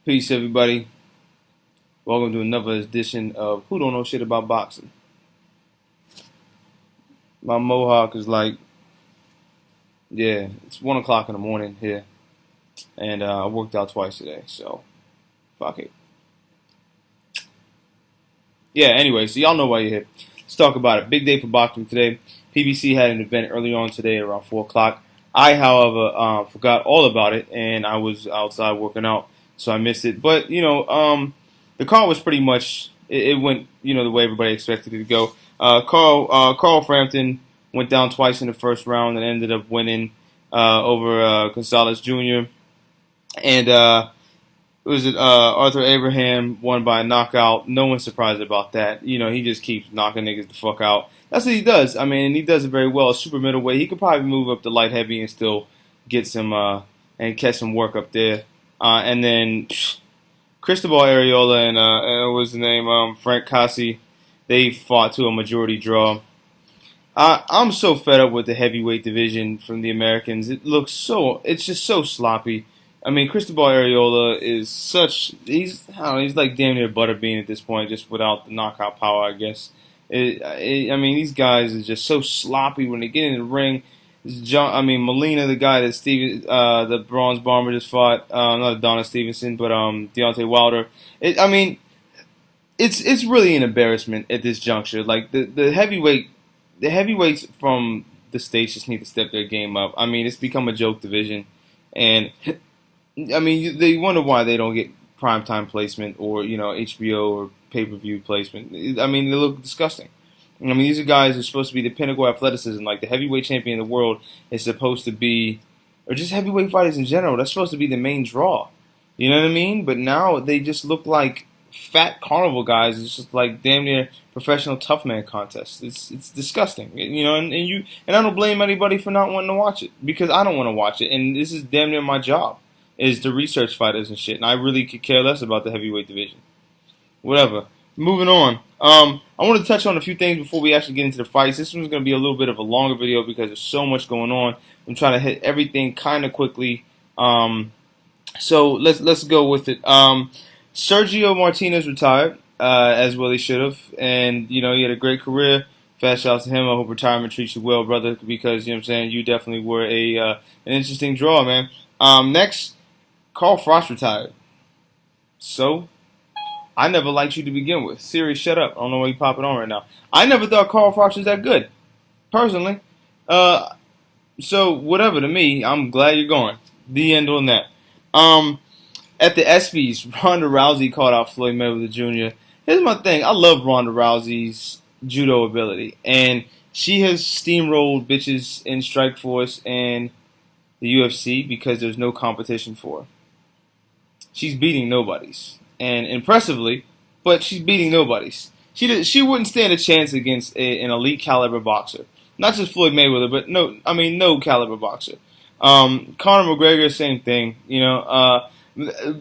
Peace, everybody. Welcome to another edition of Who Don't Know Shit About Boxing. My mohawk is it's 1 o'clock in the morning here, and I worked out twice today, so fuck it. Yeah, anyway, so y'all know why you're here. Let's talk about it. Big day for boxing today. PBC had an event early on today around 4 o'clock. I, however, forgot all about it, and I was outside working out, so I missed it. But, the card was pretty much, it went, the way everybody expected it to go. Carl Frampton went down twice in the first round and ended up winning over Gonzalez Jr. And Arthur Abraham won by a knockout. No one's surprised about that. He just keeps knocking niggas the fuck out. That's what he does. I mean, he does it very well. Super middleweight. He could probably move up to light heavy and still get some and catch some work up there. And then Cristobal Arreola and what was the name? Frank Cassi. They fought to a majority draw. I'm so fed up with the heavyweight division from the Americans. It's just so sloppy. I mean, Cristobal Arreola is he's like damn near butterbean at this point, just without the knockout power, I guess. I mean, these guys are just so sloppy when they get in the ring. Molina, the guy that the Bronze Bomber just fought, not Adonis Stevenson, but Deontay Wilder. It's really an embarrassment at this juncture. Like the heavyweights from the States just need to step their game up. I mean, it's become a joke division, and I mean, they wonder why they don't get primetime placement or HBO or pay-per-view placement. I mean, they look disgusting. I mean, these are guys who are supposed to be the pinnacle of athleticism. Like the heavyweight champion of the world is supposed to be, or just heavyweight fighters in general. That's supposed to be the main draw. You know what I mean? But now they just look like fat carnival guys. It's just like damn near professional tough man contests. It's disgusting. And I don't blame anybody for not wanting to watch it, because I don't want to watch it. And this is damn near my job, is to research fighters and shit. And I really could care less about the heavyweight division. Whatever. Moving on. I want to touch on a few things before we actually get into the fights. This one's going to be a little bit of a longer video because there's so much going on. I'm trying to hit everything kind of quickly. So let's go with it. Sergio Martinez retired, as well he should have. And, he had a great career. Fast shouts to him. I hope retirement treats you well, brother, because, you definitely were an interesting draw, man. Next, Carl Froch retired. So, I never liked you to begin with. Siri, shut up. I don't know why you're popping on right now. I never thought Carl Froch was that good, personally. So, whatever to me, I'm glad you're going. The end on that. At the ESPYs, Ronda Rousey called out Floyd Mayweather Jr. Here's my thing. I love Ronda Rousey's judo ability. And she has steamrolled bitches in Strikeforce and the UFC because there's no competition for her. She's beating nobodies. And impressively, but she's beating nobodies. She wouldn't stand a chance against an elite caliber boxer. Not just Floyd Mayweather, but no caliber boxer. Conor McGregor, same thing.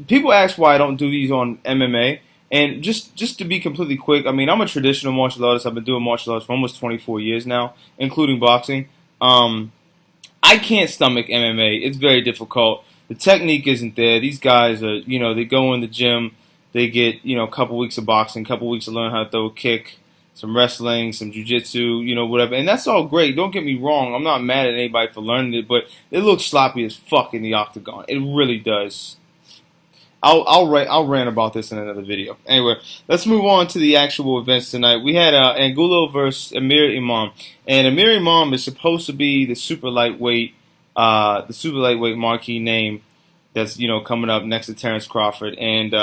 People ask why I don't do these on MMA. And just to be completely quick, I mean, I'm a traditional martial artist. I've been doing martial arts for almost 24 years now, including boxing. I can't stomach MMA. It's very difficult. The technique isn't there. These guys are, they go in the gym. They get, a couple weeks of boxing, a couple weeks to learn how to throw a kick, some wrestling, some jiu-jitsu, whatever. And that's all great. Don't get me wrong. I'm not mad at anybody for learning it, but it looks sloppy as fuck in the octagon. It really does. I'll rant about this in another video. Anyway, let's move on to the actual events tonight. We had Angulo versus Amir Imam. And Amir Imam is supposed to be the super lightweight marquee name that's coming up next to Terrence Crawford, and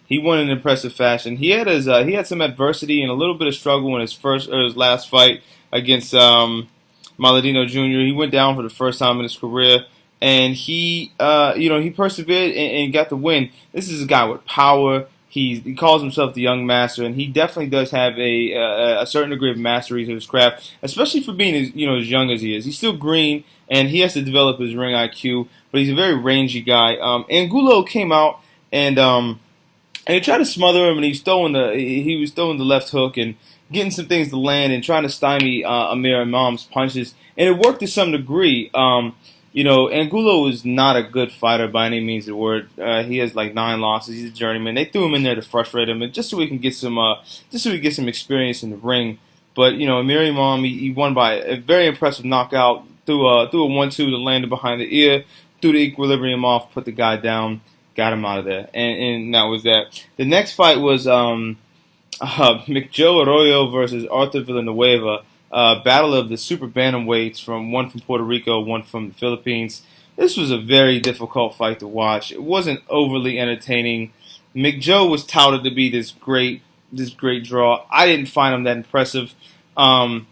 he won in impressive fashion. He had some adversity and a little bit of struggle in his last fight against Maladino Jr. He went down for the first time in his career, and he persevered and got the win. This is a guy with power. He calls himself the young master, and he definitely does have a certain degree of mastery to his craft, especially for being as young as he is. He's still green, and he has to develop his ring IQ, but he's a very rangy guy. Angulo came out and he tried to smother him, and he was throwing the left hook and getting some things to land and trying to stymie Amir Imam's punches, and it worked to some degree. Angulo is not a good fighter by any means of the word. He has like 9 losses. He's a journeyman. They threw him in there to frustrate him, and just so we can get some experience in the ring. But Amir Imam, he won by a very impressive knockout through a 1-2 to land behind the ear, threw the equilibrium off, put the guy down, got him out of there, and that was that. The next fight was McJoe Arroyo versus Arthur Villanueva. Battle of the super bantamweights, one from Puerto Rico, one from the Philippines. This was a very difficult fight to watch. It wasn't overly entertaining. McJoe was touted to be this great draw. I didn't find him that impressive. And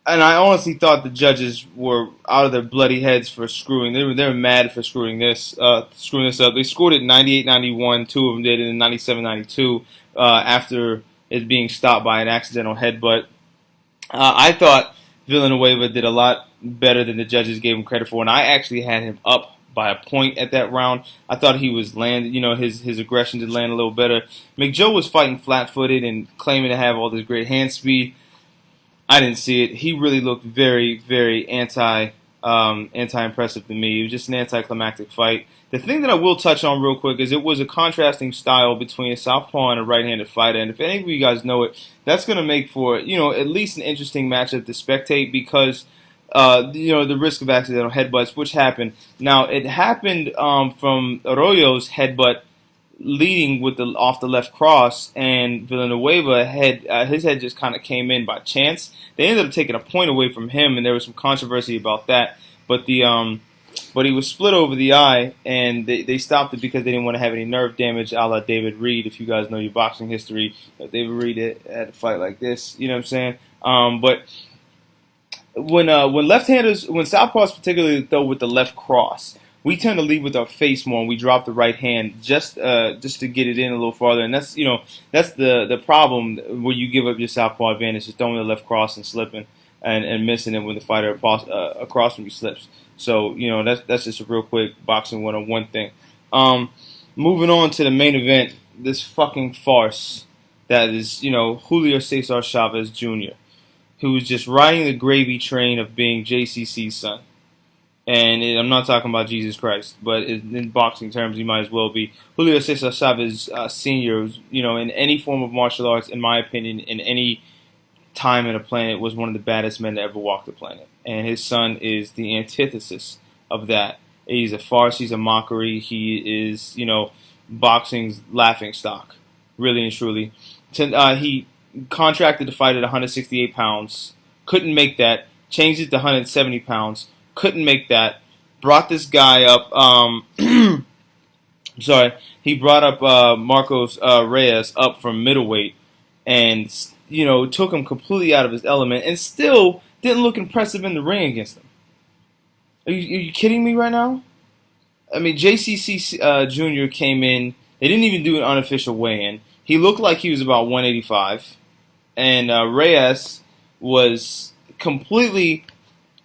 I honestly thought the judges were out of their bloody heads for screwing. They were mad for screwing this up. They scored it 98-91. 2 of them did, and 97-92 after it being stopped by an accidental headbutt. I thought Villanueva did a lot better than the judges gave him credit for, and I actually had him up by a point at that round. I thought he was his aggression did land a little better. McJoe was fighting flat-footed and claiming to have all this great hand speed. I didn't see it. He really looked very, very anti-impressive to me. It was just an anticlimactic fight. The thing that I will touch on real quick is it was a contrasting style between a southpaw and a right-handed fighter. And if any of you guys know it, that's going to make for at least an interesting matchup to spectate because the risk of accidental headbutts, which happened. Now it happened from Arroyo's headbutt leading with off the left cross, and Villanueva his head just kind of came in by chance. They ended up taking a point away from him, and there was some controversy about that. But he was split over the eye, and they stopped it because they didn't want to have any nerve damage, a la David Reed. If you guys know your boxing history, David Reed had a fight like this. You know what I'm saying? But when southpaws particularly throw with the left cross, we tend to lead with our face more, and we drop the right hand just to get it in a little farther. And that's the problem where you give up your southpaw advantage, is throwing the left cross and slipping and missing it when the fighter across from you slips. So that's just a real quick boxing 101 thing. Moving on to the main event, this fucking farce that is Julio Cesar Chavez Jr., who's just riding the gravy train of being JCC's son. And I'm not talking about Jesus Christ, but in boxing terms, he might as well be. Julio Cesar Chavez Sr., in any form of martial arts, in my opinion, in any time in the planet, was one of the baddest men to ever walk the planet. And his son is the antithesis of that. He's a farce. He's a mockery. He is, boxing's laughing stock, really and truly. He contracted to fight at 168 pounds. Couldn't make that. Changed it to 170 pounds. Couldn't make that. Brought this guy up. He brought up Marcos Reyes up from middleweight, and took him completely out of his element, and still didn't look impressive in the ring against him. Are you kidding me right now? I mean, JCC Jr. came in. They didn't even do an unofficial weigh-in. He looked like he was about 185, and Reyes was completely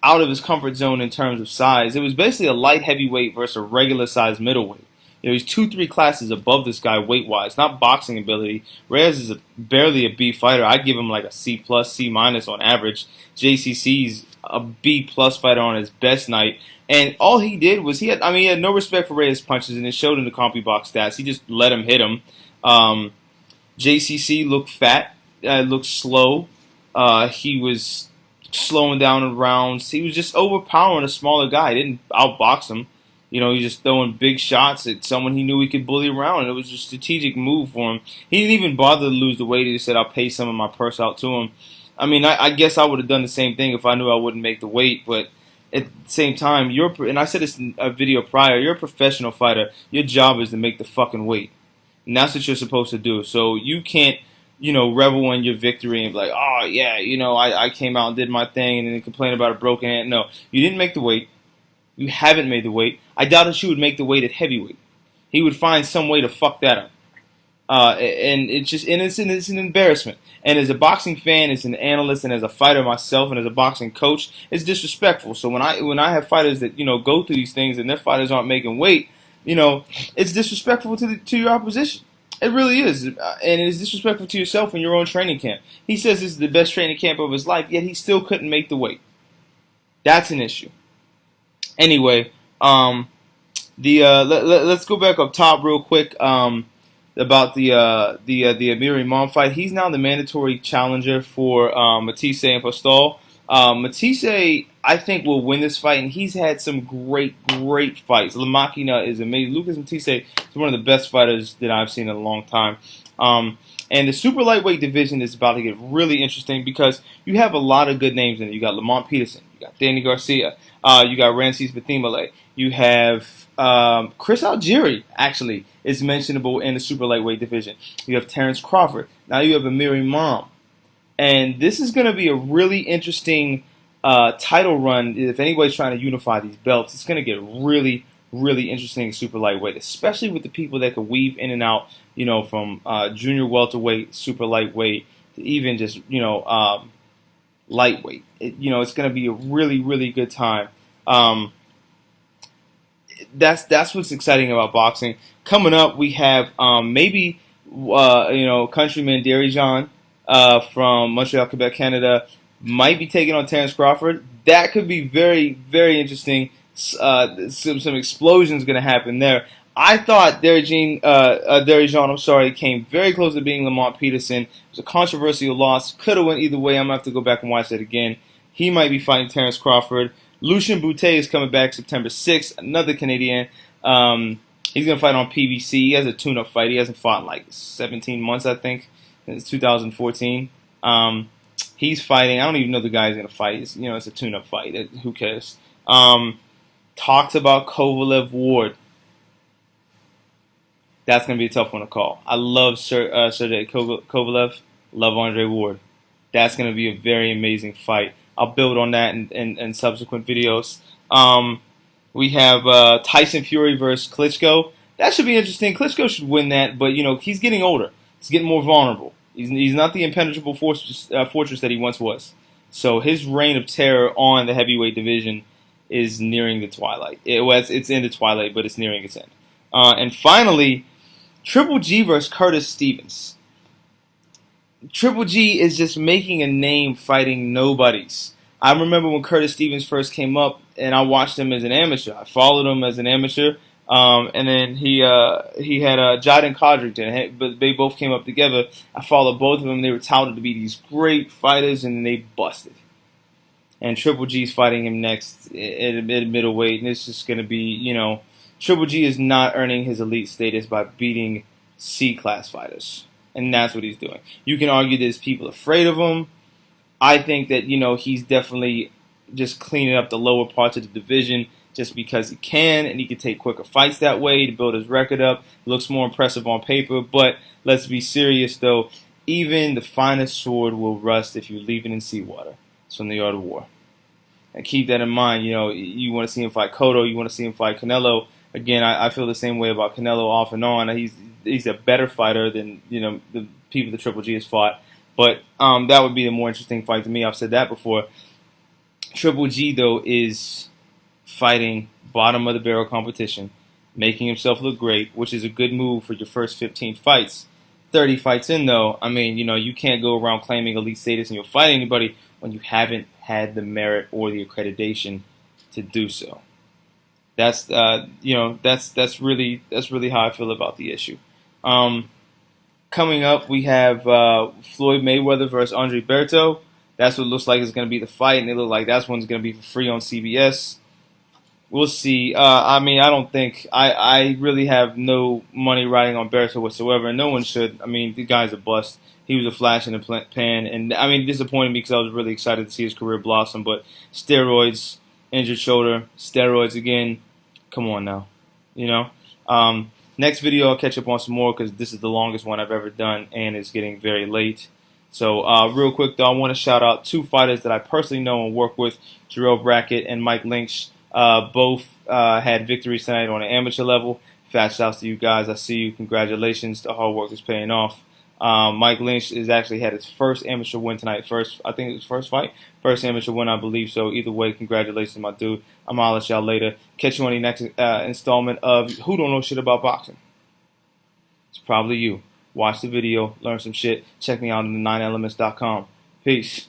out of his comfort zone in terms of size. It was basically a light heavyweight versus a regular size middleweight. He's 2-3 classes above this guy weight-wise, not boxing ability. Reyes is barely a B fighter. I'd give him like a C+, C- on average. JCC's a B+ fighter on his best night. And all he did was he had no respect for Reyes' punches, and it showed in the CompuBox stats. He just let him hit him. JCC looked fat, looked slow. He was slowing down in rounds. He was just overpowering a smaller guy. He didn't outbox him. He was just throwing big shots at someone he knew he could bully around, and it was a strategic move for him. He didn't even bother to lose the weight. He just said, I'll pay some of my purse out to him. I mean, I guess I would have done the same thing if I knew I wouldn't make the weight, but at the same time, and I said this in a video prior, you're a professional fighter. Your job is to make the fucking weight, and that's what you're supposed to do. So you can't, revel in your victory and be like, oh, yeah, I came out and did my thing and then complain about a broken hand. No, you didn't make the weight. You haven't made the weight. I doubted you would make the weight at heavyweight. He would find some way to fuck that up. And it's an embarrassment. And as a boxing fan, as an analyst, and as a fighter myself, and as a boxing coach, it's disrespectful. So when I have fighters that go through these things and their fighters aren't making weight, it's disrespectful to your opposition. It really is, and it's disrespectful to yourself in your own training camp. He says this is the best training camp of his life, yet he still couldn't make the weight. That's an issue. Anyway, let's go back up top real quick. About the Amir Imam fight. He's now the mandatory challenger for Matisse and Postol. Matisse, I think, will win this fight, and he's had some great fights. La Machina is amazing. Lucas Matisse is one of the best fighters that I've seen in a long time. And the super lightweight division is about to get really interesting because you have a lot of good names in it. You got Lamont Peterson, you got Danny Garcia, you got Ramses Bathimale, you have Chris Algieri, actually, is mentionable in the super lightweight division. You have Terrence Crawford. Now you have Amir Imam. And this is going to be a really interesting title run. If anybody's trying to unify these belts, it's going to get really interesting super lightweight, especially with the people that could weave in and out, from junior welterweight, super lightweight, to even just, lightweight. It's going to be a really good time. That's what's exciting about boxing. Coming up, we have maybe countryman Dirijan from Montreal, Quebec, Canada, might be taking on Terrence Crawford. That could be very interesting. Some explosions going to happen there. I thought Dirijan, came very close to being Lamont Peterson. It was a controversial loss. Could have went either way. I'm going to have to go back and watch that again. He might be fighting Terrence Crawford. Lucien Boutte is coming back September 6th, another Canadian. He's going to fight on PBC. He has a tune-up fight. He hasn't fought in like 17 months, I think. It's 2014. He's fighting. I don't even know the guy he's going to fight. It's a tune-up fight. Who cares? Talks about Kovalev Ward. That's going to be a tough one to call. I love Sergey Kovalev. Love Andre Ward. That's going to be a very amazing fight. I'll build on that in subsequent videos. We have Tyson Fury versus Klitschko. That should be interesting. Klitschko should win that, but he's getting older. He's getting more vulnerable. He's not the impenetrable fortress that he once was. So his reign of terror on the heavyweight division is nearing the twilight. It's in the twilight, but it's nearing its end. And finally, Triple G versus Curtis Stevens. Triple G is just making a name fighting nobodies. I remember when Curtis Stevens first came up, and I watched him as an amateur. I followed him as an amateur, and then he had Jaden Codrington, but they both came up together. I followed both of them. They were touted to be these great fighters, and they busted. And Triple G's fighting him next at middleweight, and it's just going to be, Triple G is not earning his elite status by beating C-class fighters. And that's what he's doing. You can argue there's people afraid of him. I think that, he's definitely just cleaning up the lower parts of the division just because he can, and he can take quicker fights that way to build his record up. Looks more impressive on paper, but let's be serious, though. Even the finest sword will rust if you leave it in seawater. It's from the Art of War. And keep that in mind. You want to see him fight Cotto. You want to see him fight Canelo. Again, I feel the same way about Canelo off and on. He's a better fighter than the people that Triple G has fought. But that would be a more interesting fight to me. I've said that before. Triple G, though, is fighting bottom of the barrel competition, making himself look great, which is a good move for your first 15 fights. 30 fights in, though, you can't go around claiming elite status and you'll fight anybody when you haven't had the merit or the accreditation to do so. That's that's really how I feel about the issue. Coming up, we have Floyd Mayweather versus Andre Berto. That's what it looks like is going to be the fight, and it looks like that's one's going to be for free on CBS. We'll see. I don't think I really have no money riding on Berto whatsoever, and no one should. The guy's a bust. He was a flash in the pan, and disappointed me because I was really excited to see his career blossom. But steroids, injured shoulder, steroids again. Come on now, Next video, I'll catch up on some more because this is the longest one I've ever done, and it's getting very late. So real quick, though, I want to shout out two fighters that I personally know and work with, Jarrell Brackett and Mike Lynch. Both had victories tonight on an amateur level. Fat shouts to you guys. I see you. Congratulations. The hard work is paying off. Mike Lynch has actually had his first amateur win tonight. I think it was first fight. First amateur win, I believe. So either way, congratulations, my dude. I'm going to let y'all later. Catch you on the next installment of Who Don't Know Shit About Boxing. It's probably you. Watch the video, learn some shit. Check me out on the9elements.com. Peace.